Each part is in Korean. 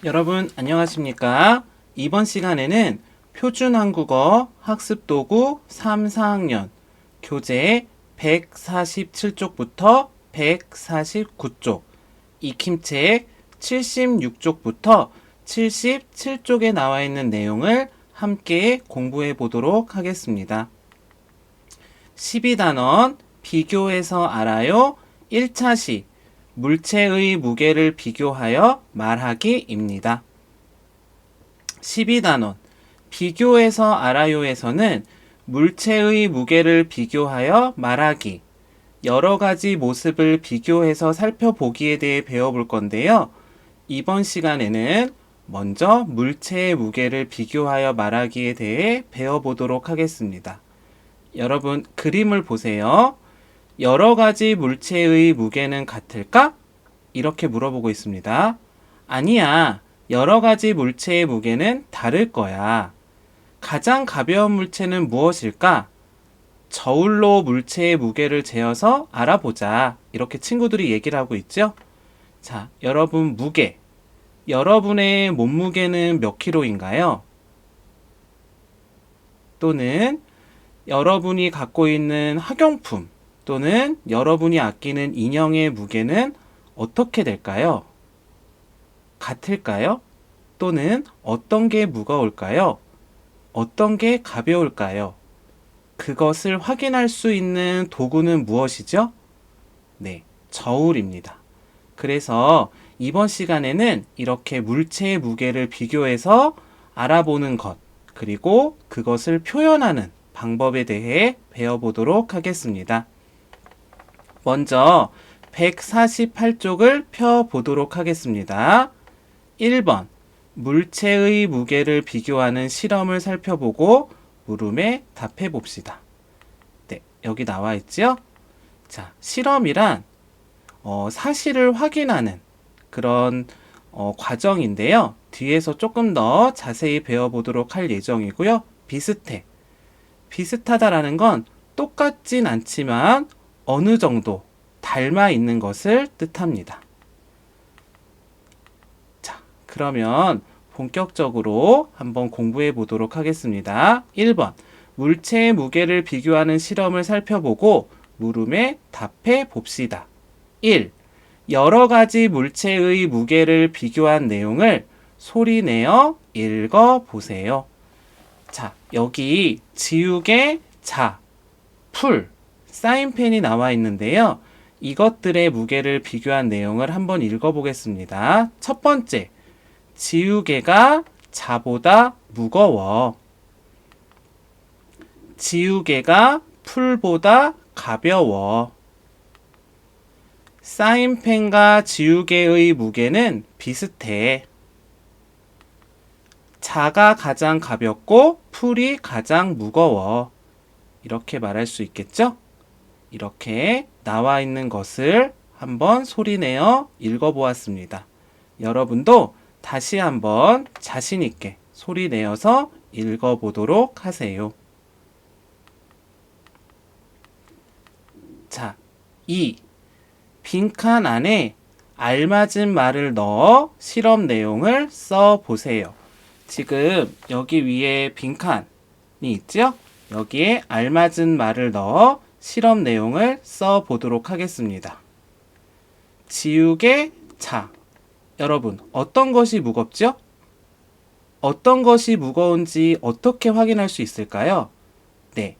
여러분 안녕하십니까? 이번 시간에는 표준한국어 학습도구 3, 4학년 교재 147쪽부터 149쪽, 익힘책 76쪽부터 77쪽에 나와 있는 내용을 함께 공부해 보도록 하겠습니다. 12단원 비교해서 알아요. 1차 시 물체의 무게를 비교하여 말하기입니다. 12단원 비교해서 알아요에서는 물체의 무게를 비교하여 말하기, 여러 가지 모습을 비교해서 살펴보기에 대해 배워볼 건데요. 이번 시간에는 먼저 물체의 무게를 비교하여 말하기에 대해 배워보도록 하겠습니다. 여러분 그림을 보세요. 여러 가지 물체의 무게는 같을까? 이렇게 물어보고 있습니다. 아니야. 여러 가지 물체의 무게는 다를 거야. 가장 가벼운 물체는 무엇일까? 저울로 물체의 무게를 재어서 알아보자. 이렇게 친구들이 얘기를 하고 있죠? 자, 여러분 무게. 여러분의 몸무게는 몇 킬로인가요? 또는 여러분이 갖고 있는 학용품 또는 여러분이 아끼는 인형의 무게는 어떻게 될까요? 같을까요? 또는 어떤 게 무거울까요? 어떤 게 가벼울까요? 그것을 확인할 수 있는 도구는 무엇이죠? 네, 저울입니다. 그래서 이번 시간에는 이렇게 물체의 무게를 비교해서 알아보는 것, 그리고 그것을 표현하는 방법에 대해 배워보도록 하겠습니다. 먼저 148쪽을 펴보도록 하겠습니다. 1번 물체의 무게를 비교하는 실험을 살펴보고 물음에 답해 봅시다. 네, 여기 나와 있죠? 자, 실험이란 사실을 확인하는 그런 과정인데요. 뒤에서 조금 더 자세히 배워보도록 할 예정이고요. 비슷해. 비슷하다라는 건 똑같진 않지만 어느 정도 닮아 있는 것을 뜻합니다. 자, 그러면 본격적으로 한번 공부해 보도록 하겠습니다. 1번. 물체의 무게를 비교하는 실험을 살펴보고 물음에 답해 봅시다. 1. 여러 가지 물체의 무게를 비교한 내용을 소리내어 읽어 보세요. 자, 여기 지우개, 자, 풀, 사인펜이 나와 있는데요. 이것들의 무게를 비교한 내용을 한번 읽어보겠습니다. 첫 번째, 지우개가 자보다 무거워. 지우개가 풀보다 가벼워. 사인펜과 지우개의 무게는 비슷해. 자가 가장 가볍고 풀이 가장 무거워. 이렇게 말할 수 있겠죠? 이렇게 나와 있는 것을 한번 소리내어 읽어보았습니다. 여러분도 다시 한번 자신 있게 소리내어서 읽어보도록 하세요. 자, 2. 빈칸 안에 알맞은 말을 넣어 실험 내용을 써보세요. 지금 여기 위에 빈칸이 있죠? 여기에 알맞은 말을 넣어 실험 내용을 써보도록 하겠습니다. 지우개, 자. 여러분, 어떤 것이 무겁죠? 어떤 것이 무거운지 어떻게 확인할 수 있을까요? 네,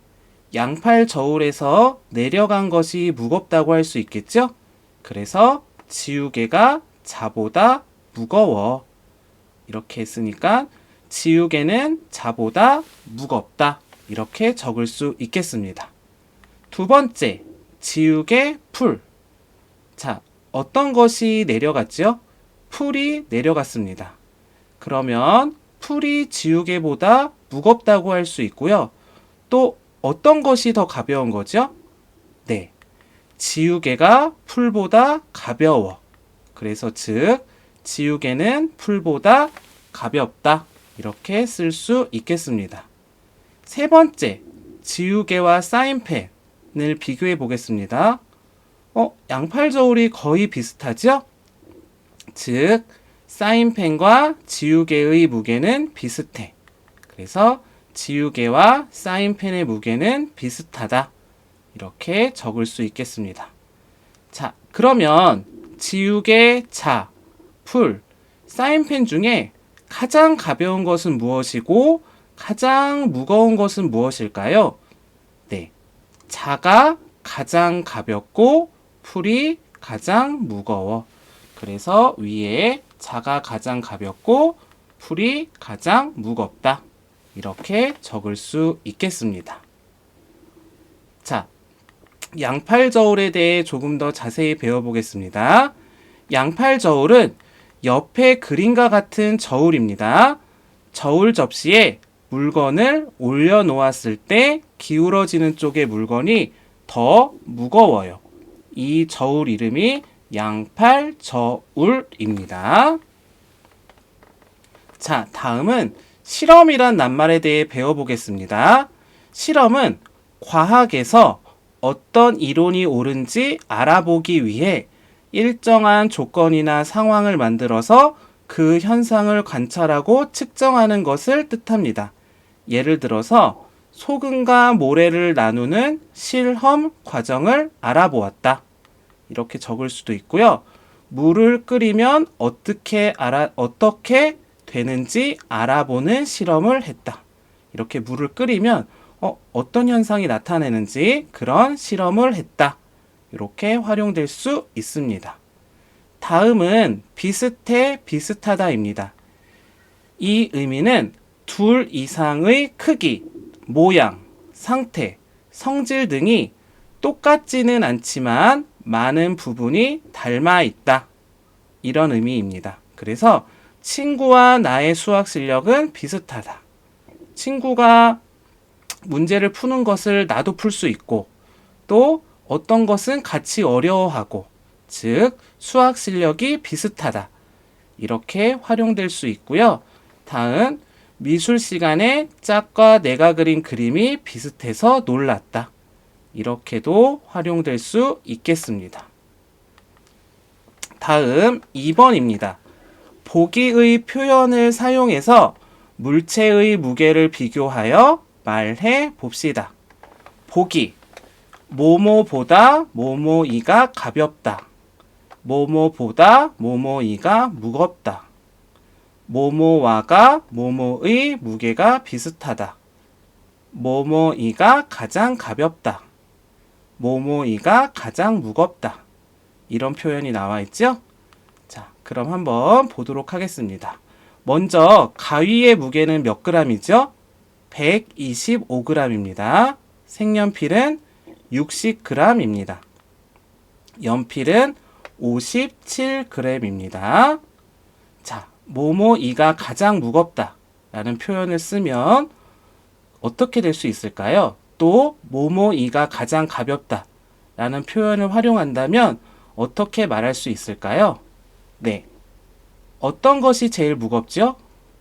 양팔 저울에서 내려간 것이 무겁다고 할 수 있겠죠? 그래서 지우개가 자보다 무거워. 이렇게 했으니까 지우개는 자보다 무겁다. 이렇게 적을 수 있겠습니다. 두 번째, 지우개, 풀. 자, 어떤 것이 내려갔죠? 풀이 내려갔습니다. 그러면 풀이 지우개보다 무겁다고 할 수 있고요. 또 어떤 것이 더 가벼운 거죠? 네, 지우개가 풀보다 가벼워. 그래서 즉 지우개는 풀보다 가볍다. 이렇게 쓸 수 있겠습니다. 세 번째, 지우개와 사인펜을 비교해 보겠습니다. 양팔 저울이 거의 비슷하죠? 즉 사인펜과 지우개의 무게는 비슷해. 그래서 지우개와 사인펜의 무게는 비슷하다. 이렇게 적을 수 있겠습니다. 자, 그러면 지우개, 자, 풀, 사인펜 중에 가장 가벼운 것은 무엇이고 가장 무거운 것은 무엇일까요? 네, 자가 가장 가볍고 풀이 가장 무거워. 그래서 위에 자가 가장 가볍고 풀이 가장 무겁다. 이렇게 적을 수 있겠습니다. 자, 양팔 저울에 대해 조금 더 자세히 배워보겠습니다. 양팔 저울은 옆에 그림과 같은 저울입니다. 저울 접시에 물건을 올려놓았을 때 기울어지는 쪽의 물건이 더 무거워요. 이 저울 이름이 양팔 저울입니다. 자, 다음은 실험이란 낱말에 대해 배워보겠습니다. 실험은 과학에서 어떤 이론이 옳은지 알아보기 위해 일정한 조건이나 상황을 만들어서 그 현상을 관찰하고 측정하는 것을 뜻합니다. 예를 들어서 소금과 모래를 나누는 실험 과정을 알아보았다. 이렇게 적을 수도 있고요. 물을 끓이면 어떻게 되는지 알아보는 실험을 했다. 이렇게 물을 끓이면 어떤 현상이 나타내는지 그런 실험을 했다. 이렇게 활용될 수 있습니다. 다음은 비슷해, 비슷하다입니다. 이 의미는 둘 이상의 크기, 모양, 상태, 성질 등이 똑같지는 않지만 많은 부분이 닮아 있다. 이런 의미입니다. 그래서 친구와 나의 수학 실력은 비슷하다. 친구가 문제를 푸는 것을 나도 풀 수 있고 또 어떤 것은 같이 어려워하고 즉 수학 실력이 비슷하다. 이렇게 활용될 수 있고요. 다음 미술 시간에 짝과 내가 그린 그림이 비슷해서 놀랐다. 이렇게도 활용될 수 있겠습니다. 다음 2번입니다. 보기의 표현을 사용해서 물체의 무게를 비교하여 말해 봅시다. 보기, 뭐뭐보다 뭐뭐이가 가볍다. 뭐뭐보다 뭐뭐이가 무겁다. 뭐뭐와가 뭐뭐의 무게가 비슷하다. 뭐뭐이가 가장 가볍다. 뭐뭐이가 가장 무겁다. 이런 표현이 나와 있죠? 자, 그럼 한번 보도록 하겠습니다. 먼저 가위의 무게는 몇 g이죠? 125g입니다. 색연필은 60g입니다. 연필은 57g입니다. 자, 뭐뭐이가 가장 무겁다 라는 표현을 쓰면 어떻게 될 수 있을까요? 또 뭐뭐이가 가장 가볍다 라는 표현을 활용한다면 어떻게 말할 수 있을까요? 네, 어떤 것이 제일 무겁죠?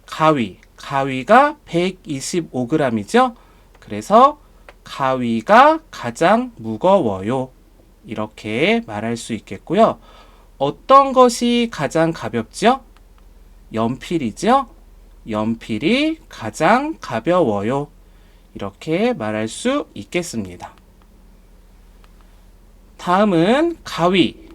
가위. 가위가 125g이죠? 그래서 가위가 가장 무거워요. 이렇게 말할 수 있겠고요. 어떤 것이 가장 가볍죠? 연필이죠? 연필이 가장 가벼워요. 이렇게 말할 수 있겠습니다. 다음은 가위,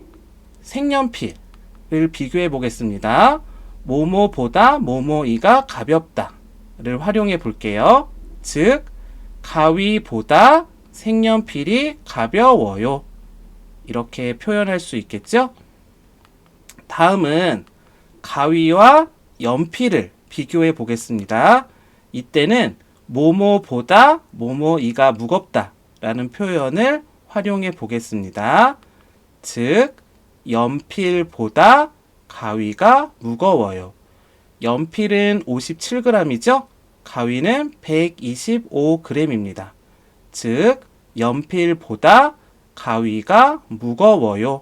색연필을 비교해 보겠습니다. 뭐뭐보다 뭐뭐이가 가볍다를 활용해 볼게요. 즉, 가위보다 색연필이 가벼워요. 이렇게 표현할 수 있겠죠? 다음은 가위와 연필을 비교해 보겠습니다. 이때는 뭐뭐보다 뭐뭐이가 무겁다 라는 표현을 활용해 보겠습니다. 즉, 연필보다 가위가 무거워요. 연필은 57g이죠? 가위는 125g입니다. 즉, 연필보다 가위가 무거워요.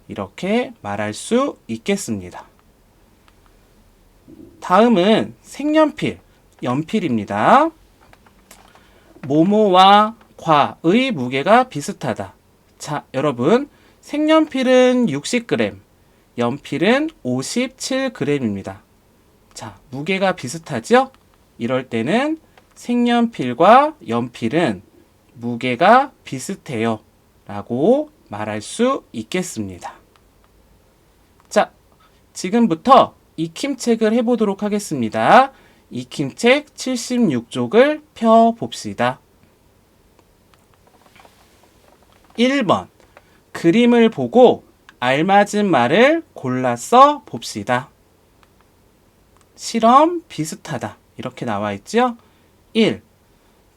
이렇게 말할 수 있겠습니다. 다음은 색연필, 연필입니다. 모모와 과의 무게가 비슷하다. 자, 여러분, 색연필은 60g, 연필은 57g입니다. 자, 무게가 비슷하죠? 이럴 때는 색연필과 연필은 무게가 비슷해요 라고 말할 수 있겠습니다. 자, 지금부터 익힘책을 해보도록 하겠습니다. 익힘책 76쪽을 펴봅시다. 1번, 그림을 보고 알맞은 말을 골라서 봅시다. 실험 비슷하다. 이렇게 나와 있죠? 1.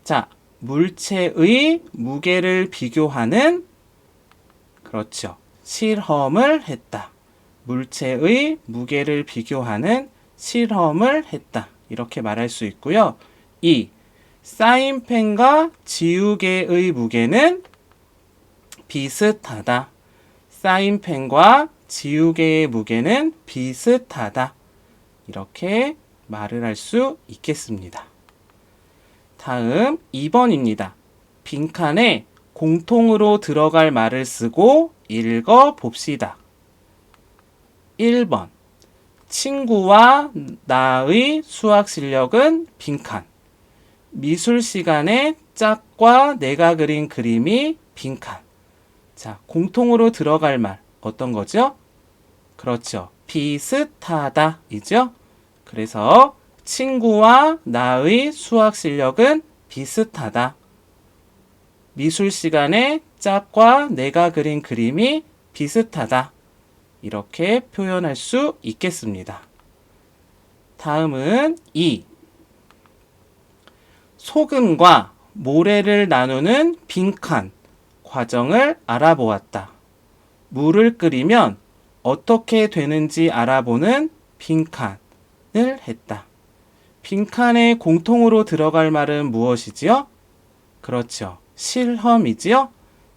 자, 물체의 무게를 비교하는, 그렇죠. 실험을 했다. 물체의 무게를 비교하는 실험을 했다. 이렇게 말할 수 있고요. 2. 사인펜과 지우개의 무게는 비슷하다. 사인펜과 지우개의 무게는 비슷하다. 이렇게 말을 할 수 있겠습니다. 다음 2번입니다. 빈칸에 공통으로 들어갈 말을 쓰고 읽어 봅시다. 1번, 친구와 나의 수학 실력은 빈칸. 미술 시간에 짝과 내가 그린 그림이 빈칸. 자, 공통으로 들어갈 말 어떤 거죠? 그렇죠. 비슷하다 이죠? 그래서 친구와 나의 수학 실력은 비슷하다. 미술 시간에 짝과 내가 그린 그림이 비슷하다. 이렇게 표현할 수 있겠습니다. 다음은 2. 소금과 모래를 나누는 빈칸 과정을 알아보았다. 물을 끓이면 어떻게 되는지 알아보는 빈칸을 했다. 빈칸에 공통으로 들어갈 말은 무엇이지요? 그렇죠. 실험이지요.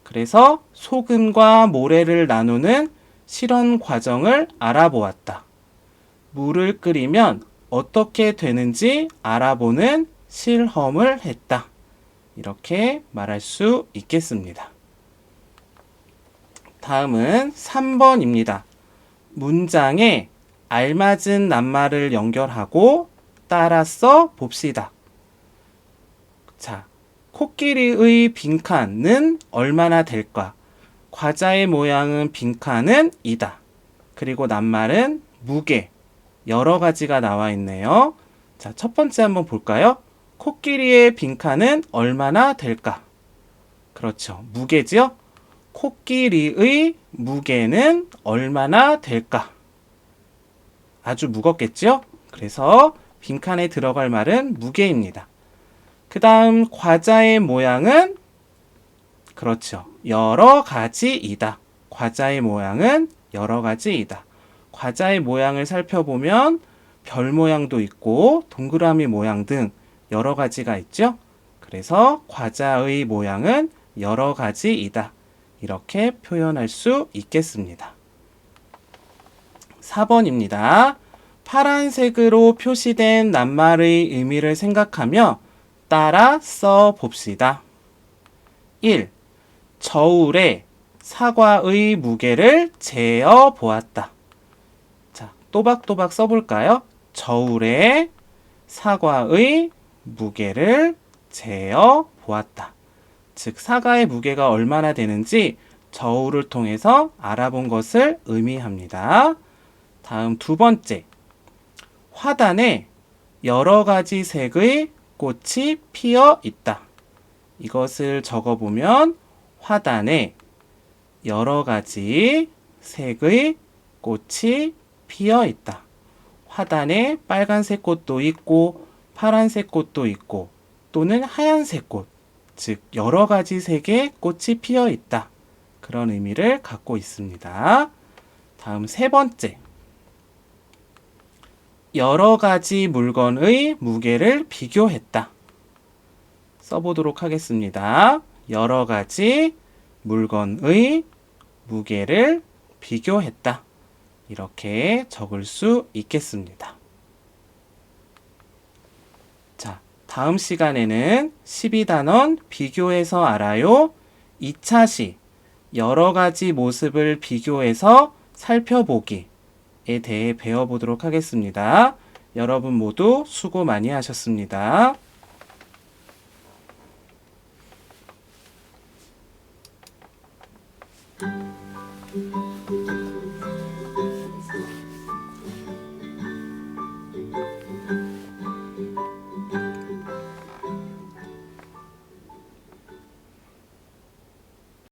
그래서 소금과 모래를 나누는 실험 과정을 알아보았다. 물을 끓이면 어떻게 되는지 알아보는 실험을 했다. 이렇게 말할 수 있겠습니다. 다음은 3번입니다. 문장에 알맞은 낱말을 연결하고 따라 써 봅시다. 자, 코끼리의 빈칸은 얼마나 될까? 과자의 모양은 빈칸은 이다. 그리고 낱말은 무게, 여러 가지가 나와 있네요. 자, 첫 번째 한번 볼까요? 코끼리의 빈칸은 얼마나 될까? 그렇죠. 무게죠? 코끼리의 무게는 얼마나 될까? 아주 무겁겠죠? 그래서 빈칸에 들어갈 말은 무게입니다. 그 다음 과자의 모양은 그렇죠. 여러 가지이다. 과자의 모양은 여러 가지이다. 과자의 모양을 살펴보면 별 모양도 있고 동그라미 모양 등 여러 가지가 있죠. 그래서 과자의 모양은 여러 가지이다. 이렇게 표현할 수 있겠습니다. 4번입니다. 파란색으로 표시된 낱말의 의미를 생각하며 따라 써 봅시다. 1. 저울에 사과의 무게를 재어 보았다. 자, 또박또박 써볼까요? 저울에 사과의 무게를 재어 보았다. 즉, 사과의 무게가 얼마나 되는지 저울을 통해서 알아본 것을 의미합니다. 다음 두 번째. 화단에 여러 가지 색의 꽃이 피어 있다. 이것을 적어보면 화단에 여러 가지 색의 꽃이 피어 있다. 화단에 빨간색 꽃도 있고 파란색 꽃도 있고 또는 하얀색 꽃, 즉 여러 가지 색의 꽃이 피어 있다. 그런 의미를 갖고 있습니다. 다음 세 번째. 여러 가지 물건의 무게를 비교했다. 써보도록 하겠습니다. 여러 가지 물건의 무게를 비교했다. 이렇게 적을 수 있겠습니다. 자, 다음 시간에는 12단원 비교해서 알아요. 2차 시 여러 가지 모습을 비교해서 살펴보기에 대해 배워보도록 하겠습니다. 여러분 모두 수고 많이 하셨습니다.